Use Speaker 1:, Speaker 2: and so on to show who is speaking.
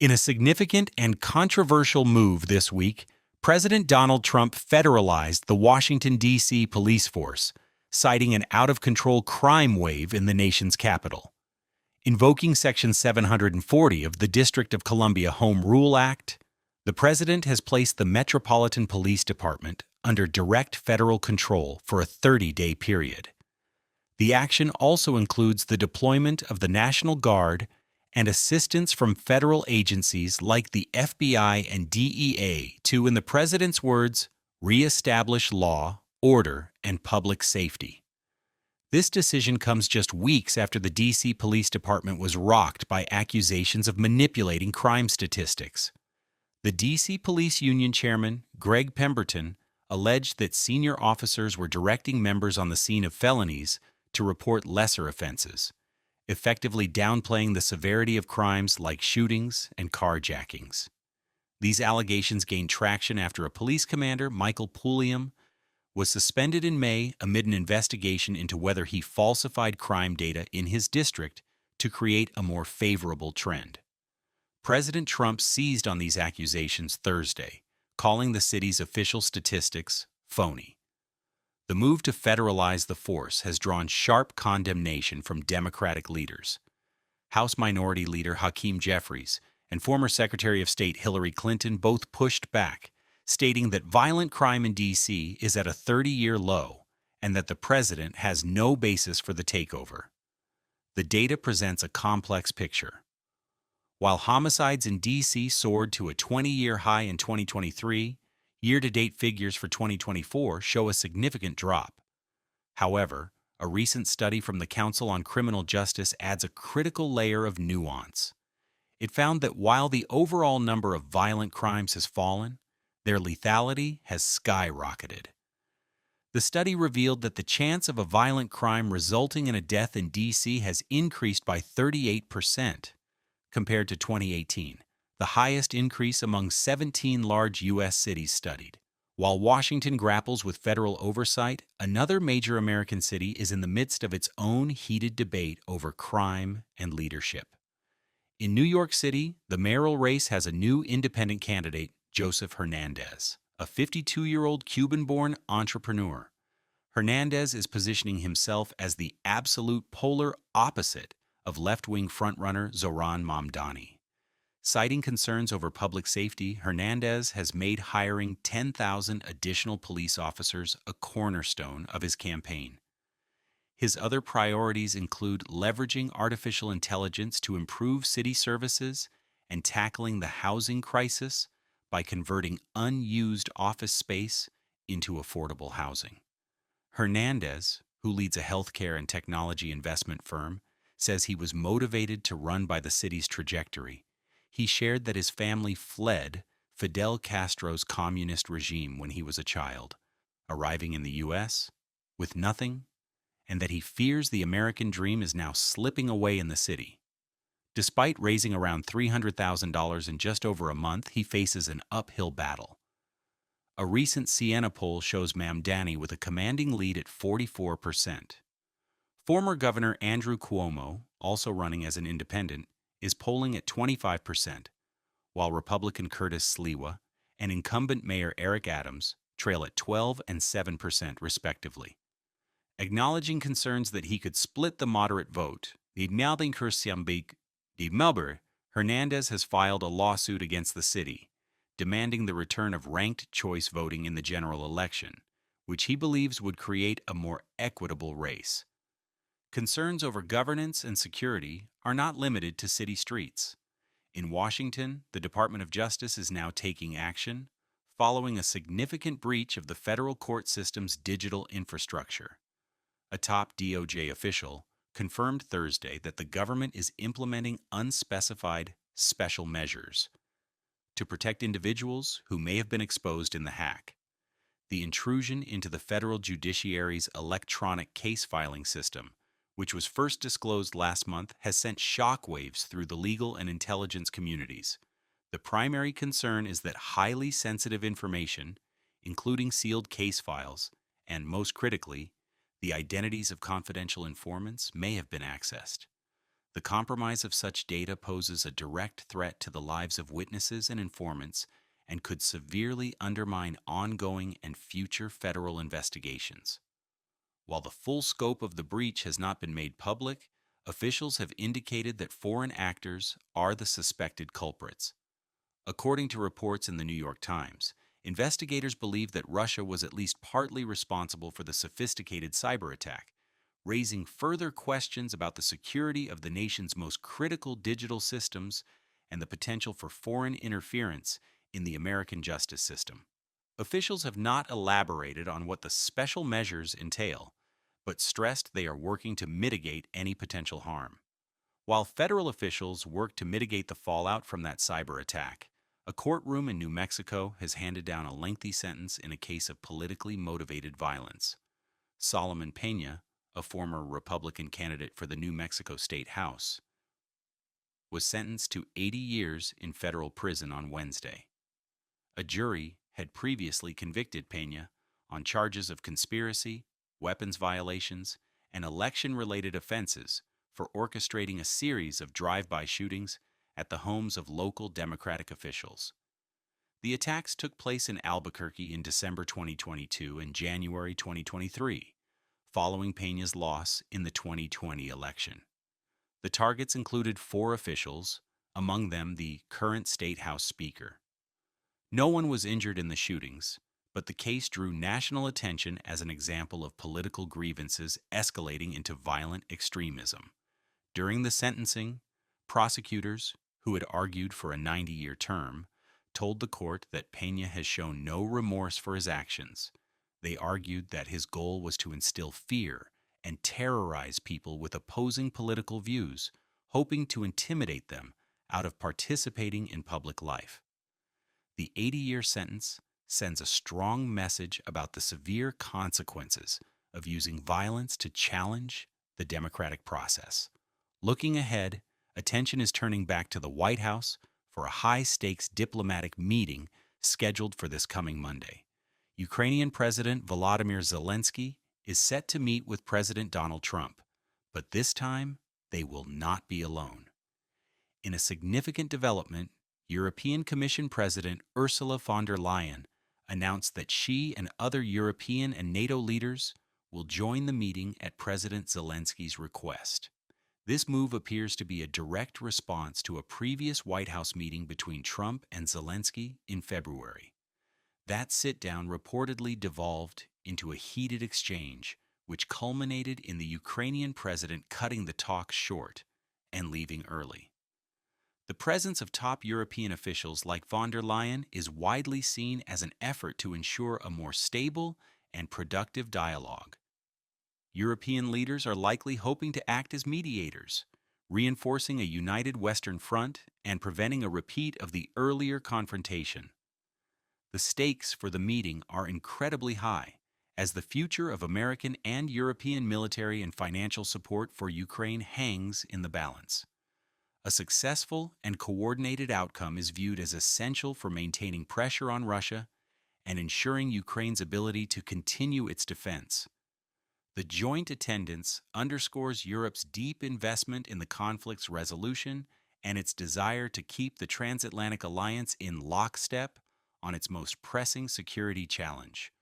Speaker 1: In a significant and controversial move this week, President Donald Trump federalized the Washington, D.C. police force, citing an out-of-control crime wave in the nation's capital. Invoking Section 740 of the District of Columbia Home Rule Act, the president has placed the Metropolitan Police Department under direct federal control for a 30-day period. The action also includes the deployment of the National Guard and assistance from federal agencies like the FBI and DEA to, in the president's words, reestablish law, order, and public safety. This decision comes just weeks after the D.C. Police Department was rocked by accusations of manipulating crime statistics. The D.C. Police Union chairman, Greg Pemberton, alleged that senior officers were directing members on the scene of felonies to report lesser offenses, effectively downplaying the severity of crimes like shootings and carjackings. These allegations gained traction after a police commander, Michael Pulliam, was suspended in May amid an investigation into whether he falsified crime data in his district to create a more favorable trend. President Trump seized on these accusations Thursday, calling the city's official statistics phony. The move to federalize the force has drawn sharp condemnation from Democratic leaders. House Minority Leader Hakeem Jeffries and former Secretary of State Hillary Clinton both pushed back, stating that violent crime in D.C. is at a 30-year low and that the president has no basis for the takeover. The data presents a complex picture. While homicides in D.C. soared to a 20-year high in 2023, year-to-date figures for 2024 show a significant drop. However, a recent study from the Council on Criminal Justice adds a critical layer of nuance. It found that while the overall number of violent crimes has fallen, their lethality has skyrocketed. The study revealed that the chance of a violent crime resulting in a death in D.C. has increased by 38% compared to 2018. The highest increase among 17 large U.S. cities studied. While Washington grapples with federal oversight, another major American city is in the midst of its own heated debate over crime and leadership. In New York City, the mayoral race has a new independent candidate, Joseph Hernandez, a 52-year-old Cuban-born entrepreneur. Hernandez is positioning himself as the absolute polar opposite of left-wing frontrunner Zoran Mamdani. Citing concerns over public safety, Hernandez has made hiring 10,000 additional police officers a cornerstone of his campaign. His other priorities include leveraging artificial intelligence to improve city services and tackling the housing crisis by converting unused office space into affordable housing. Hernandez, who leads a healthcare and technology investment firm, says he was motivated to run by the city's trajectory. He shared that his family fled Fidel Castro's communist regime when he was a child, arriving in the U.S. with nothing, and that he fears the American dream is now slipping away in the city. Despite raising around $300,000 in just over a month, he faces an uphill battle. A recent Siena poll shows Mamdani with a commanding lead at 44%. Former Governor Andrew Cuomo, also running as an independent, is polling at 25%, while Republican Curtis Sliwa and incumbent Mayor Eric Adams trail at 12 and 7% respectively. Acknowledging concerns that he could split the moderate vote, the Melbourne, Hernandez has filed a lawsuit against the city, demanding the return of ranked choice voting in the general election, which he believes would create a more equitable race. Concerns over governance and security are not limited to city streets. In Washington, the Department of Justice is now taking action, following a significant breach of the federal court system's digital infrastructure. A top DOJ official confirmed Thursday that the government is implementing unspecified special measures to protect individuals who may have been exposed in the hack. The intrusion into the federal judiciary's electronic case filing system, which was first disclosed last month, has sent shockwaves through the legal and intelligence communities. The primary concern is that highly sensitive information, including sealed case files, and most critically, the identities of confidential informants may have been accessed. The compromise of such data poses a direct threat to the lives of witnesses and informants and could severely undermine ongoing and future federal investigations. While the full scope of the breach has not been made public, officials have indicated that foreign actors are the suspected culprits. According to reports in the New York Times, investigators believe that Russia was at least partly responsible for the sophisticated cyberattack, raising further questions about the security of the nation's most critical digital systems and the potential for foreign interference in the American justice system. Officials have not elaborated on what the special measures entail, but stressed they are working to mitigate any potential harm. While federal officials work to mitigate the fallout from that cyber attack, a courtroom in New Mexico has handed down a lengthy sentence in a case of politically motivated violence. Solomon Peña, a former Republican candidate for the New Mexico State House, was sentenced to 80 years in federal prison on Wednesday. A jury had previously convicted Peña on charges of conspiracy, weapons violations, and election-related offenses for orchestrating a series of drive-by shootings at the homes of local Democratic officials. The attacks took place in Albuquerque in December 2022 and January 2023, following Peña's loss in the 2020 election. The targets included 4 officials, among them the current State House Speaker. No one was injured in the shootings, but the case drew national attention as an example of political grievances escalating into violent extremism. During the sentencing, prosecutors, who had argued for a 90-year term, told the court that Peña has shown no remorse for his actions. They argued that his goal was to instill fear and terrorize people with opposing political views, hoping to intimidate them out of participating in public life. The 80-year sentence sends a strong message about the severe consequences of using violence to challenge the democratic process. Looking ahead, attention is turning back to the White House for a high-stakes diplomatic meeting scheduled for this coming Monday. Ukrainian President Volodymyr Zelenskyy is set to meet with President Donald Trump, but this time they will not be alone. In a significant development, European Commission President Ursula von der Leyen announced that she and other European and NATO leaders will join the meeting at President Zelenskyy's request. This move appears to be a direct response to a previous White House meeting between Trump and Zelenskyy in February. That sit-down reportedly devolved into a heated exchange, which culminated in the Ukrainian president cutting the talks short and leaving early. The presence of top European officials like von der Leyen is widely seen as an effort to ensure a more stable and productive dialogue. European leaders are likely hoping to act as mediators, reinforcing a united Western front and preventing a repeat of the earlier confrontation. The stakes for the meeting are incredibly high, as the future of American and European military and financial support for Ukraine hangs in the balance. A successful and coordinated outcome is viewed as essential for maintaining pressure on Russia and ensuring Ukraine's ability to continue its defense. The joint attendance underscores Europe's deep investment in the conflict's resolution and its desire to keep the transatlantic alliance in lockstep on its most pressing security challenge.